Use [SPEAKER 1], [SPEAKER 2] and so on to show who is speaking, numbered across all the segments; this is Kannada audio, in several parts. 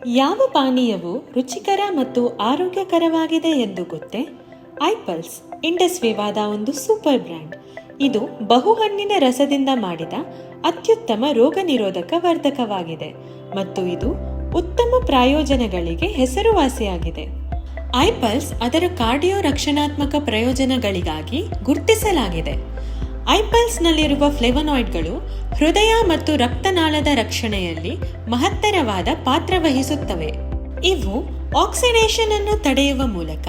[SPEAKER 1] ಯಾವ ಪಾನೀಯವು ರುಚಿಕರ ಮತ್ತು ಆರೋಗ್ಯಕರವಾಗಿದೆ ಎಂದು ಗೊತ್ತೇ? ಐಪಲ್ಸ್ ಇಂಡಸ್ವಿವಾದ ಒಂದು ಸೂಪರ್ ಬ್ರ್ಯಾಂಡ್. ಇದು ಬಹುಹಣ್ಣಿನ ರಸದಿಂದ ಮಾಡಿದ ಅತ್ಯುತ್ತಮ ರೋಗ ನಿರೋಧಕ ವರ್ಧಕವಾಗಿದೆ ಮತ್ತು ಇದು ಉತ್ತಮ ಪ್ರಯೋಜನಗಳಿಗೆ ಹೆಸರುವಾಸಿಯಾಗಿದೆ. ಐಪಲ್ಸ್ ಅದರ ಕಾರ್ಡಿಯೋ ರಕ್ಷಣಾತ್ಮಕ ಪ್ರಯೋಜನಗಳಿಗಾಗಿ ಗುರುತಿಸಲಾಗಿದೆ. ಐಪಲ್ಸ್ನಲ್ಲಿರುವ ಫ್ಲೇವನಾಯ್ಡ್ಗಳು ಹೃದಯ ಮತ್ತು ರಕ್ತನಾಳದ ರಕ್ಷಣೆಯಲ್ಲಿ ಮಹತ್ತರವಾದ ಪಾತ್ರ ವಹಿಸುತ್ತವೆ. ಇವು ಆಕ್ಸಿಡೇಷನ್ ಅನ್ನು ತಡೆಯುವ ಮೂಲಕ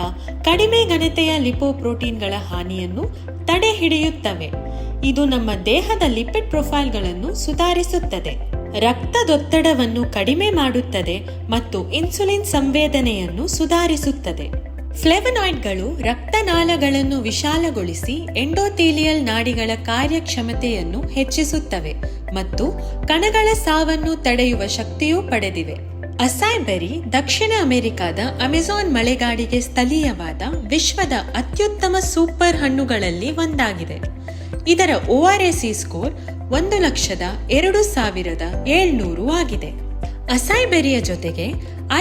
[SPEAKER 1] ಕಡಿಮೆ ಘನತೆಯ ಲಿಪೋಪ್ರೋಟೀನ್ಗಳ ಹಾನಿಯನ್ನು ತಡೆಹಿಡಿಯುತ್ತವೆ. ಇದು ನಮ್ಮ ದೇಹದ ಲಿಪಿಡ್ ಪ್ರೊಫೈಲ್ಗಳನ್ನು ಸುಧಾರಿಸುತ್ತದೆ, ರಕ್ತದೊತ್ತಡವನ್ನು ಕಡಿಮೆ ಮಾಡುತ್ತದೆ ಮತ್ತು ಇನ್ಸುಲಿನ್ ಸಂವೇದನೆಯನ್ನು ಸುಧಾರಿಸುತ್ತದೆ. ಫ್ಲೇವನಾಯ್ಡ್ಗಳು ರಕ್ತನಾಳಗಳನ್ನು ವಿಶಾಲಗೊಳಿಸಿ ಎಂಡೋಥೀಲಿಯಲ್ ನಾಡಿಗಳ ಕಾರ್ಯಕ್ಷಮತೆಯನ್ನು ಹೆಚ್ಚಿಸುತ್ತವೆ ಮತ್ತು ಕಣಗಳ ಸಾವನ್ನು ತಡೆಯುವ ಶಕ್ತಿಯೂ ಪಡೆದಿವೆ. ಅಸಾಯ್ ಬೆರಿ ದಕ್ಷಿಣ ಅಮೆರಿಕಾದ ಅಮೆಜಾನ್ ಮಳೆಗಾಡಿಗೆ ಸ್ಥಳೀಯವಾದ ವಿಶ್ವದ ಅತ್ಯುತ್ತಮ ಸೂಪರ್ ಹಣ್ಣುಗಳಲ್ಲಿ ಒಂದಾಗಿದೆ. ಇದರ ORAC ಸ್ಕೋರ್ 1,02,700 ಆಗಿದೆ. ಅಸಾಯ್ ಬೆರಿಯ ಜೊತೆಗೆ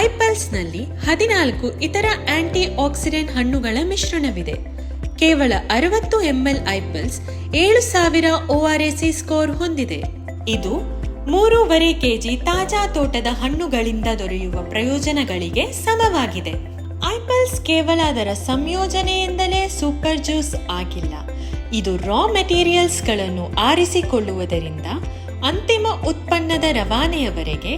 [SPEAKER 1] ಐಪಲ್ಸ್ನಲ್ಲಿ 14 ಇತರ ಆಂಟಿ ಆಕ್ಸಿಡೆಂಟ್ ಹಣ್ಣುಗಳ ಮಿಶ್ರಣವಿದೆ. ಕೇವಲ 60 ml ಐಪಲ್ಸ್ 7,000 ORAC ಸ್ಕೋರ್ ಹೊಂದಿದೆ. ಇದು 3.5 kg ತಾಜಾ ತೋಟದ ಹಣ್ಣುಗಳಿಂದ ದೊರೆಯುವ ಪ್ರಯೋಜನಗಳಿಗೆ ಸಮವಾಗಿದೆ. ಐಪಲ್ಸ್ ಕೇವಲ ಅದರ ಸಂಯೋಜನೆಯಿಂದಲೇ ಸೂಪರ್ ಜ್ಯೂಸ್ ಆಗಿಲ್ಲ. ಇದು ರಾ ಮೆಟೀರಿಯಲ್ಸ್ಗಳನ್ನು ಆರಿಸಿಕೊಳ್ಳುವುದರಿಂದ ಅಂತಿಮ ಉತ್ಪನ್ನದ ರವಾನೆಯವರೆಗೆ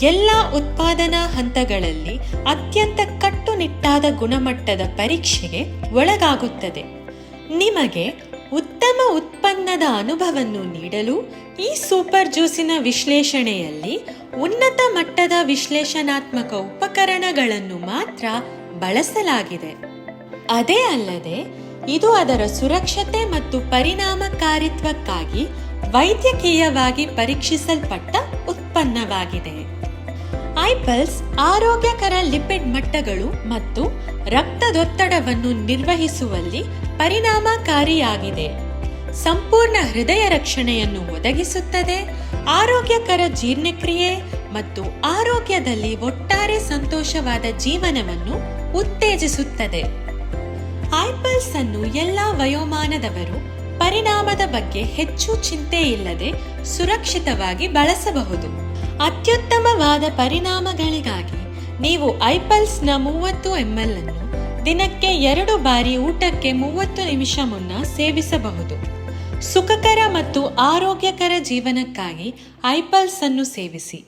[SPEAKER 1] ಎಲ್ಲ ಉತ್ಪಾದನಾ ಹಂತಗಳಲ್ಲಿ ಅತ್ಯಂತ ಕಟ್ಟುನಿಟ್ಟಾದ ಗುಣಮಟ್ಟದ ಪರೀಕ್ಷೆಗೆ ಒಳಗಾಗುತ್ತದೆ. ನಿಮಗೆ ಉತ್ತಮ ಉತ್ಪನ್ನದ ಅನುಭವವನ್ನು ನೀಡಲು ಈ ಸೂಪರ್ ಜ್ಯೂಸಿನ ವಿಶ್ಲೇಷಣೆಯಲ್ಲಿ ಉನ್ನತ ಮಟ್ಟದ ವಿಶ್ಲೇಷಣಾತ್ಮಕ ಉಪಕರಣಗಳನ್ನು ಮಾತ್ರ ಬಳಸಲಾಗಿದೆ. ಅದೇ ಅಲ್ಲದೆ ಇದು ಅದರ ಸುರಕ್ಷತೆ ಮತ್ತು ಪರಿಣಾಮಕಾರಿತ್ವಕ್ಕಾಗಿ ವೈದ್ಯಕೀಯವಾಗಿ ಪರೀಕ್ಷಿಸಲ್ಪಟ್ಟ ಉತ್ಪನ್ನವಾಗಿದೆ. ಐಪಲ್ಸ್ ಆರೋಗ್ಯಕರ ಲಿಪಿಡ್ ಮಟ್ಟಗಳು ಮತ್ತು ರಕ್ತದೊತ್ತಡವನ್ನು ನಿರ್ವಹಿಸುವಲ್ಲಿ ಪರಿಣಾಮಕಾರಿಯಾಗಿದೆ. ಸಂಪೂರ್ಣ ಹೃದಯ ರಕ್ಷಣೆಯನ್ನು ಒದಗಿಸುತ್ತದೆ, ಆರೋಗ್ಯಕರ ಜೀರ್ಣಕ್ರಿಯೆ ಮತ್ತು ಆರೋಗ್ಯದಲ್ಲಿ ಒಟ್ಟಾರೆ ಸಂತೋಷವಾದ ಜೀವನವನ್ನು ಉತ್ತೇಜಿಸುತ್ತದೆ. ಐಪಲ್ಸ್ ಅನ್ನು ಎಲ್ಲ ವಯೋಮಾನದವರು ಪರಿಣಾಮದ ಬಗ್ಗೆ ಹೆಚ್ಚು ಚಿಂತೆ ಇಲ್ಲದೆ ಸುರಕ್ಷಿತವಾಗಿ ಬಳಸಬಹುದು. ಅತ್ಯುತ್ತಮವಾದ ಪರಿಣಾಮಗಳಿಗಾಗಿ ನೀವು ಐಪಲ್ಸ್ನ 30 ml ಅನ್ನು ದಿನಕ್ಕೆ 2 ಬಾರಿ ಊಟಕ್ಕೆ 30 ನಿಮಿಷ ಮುನ್ನ ಸೇವಿಸಬಹುದು. ಸುಖಕರ ಮತ್ತು ಆರೋಗ್ಯಕರ ಜೀವನಕ್ಕಾಗಿ ಐಪಲ್ಸ್ ಅನ್ನು ಸೇವಿಸಿ.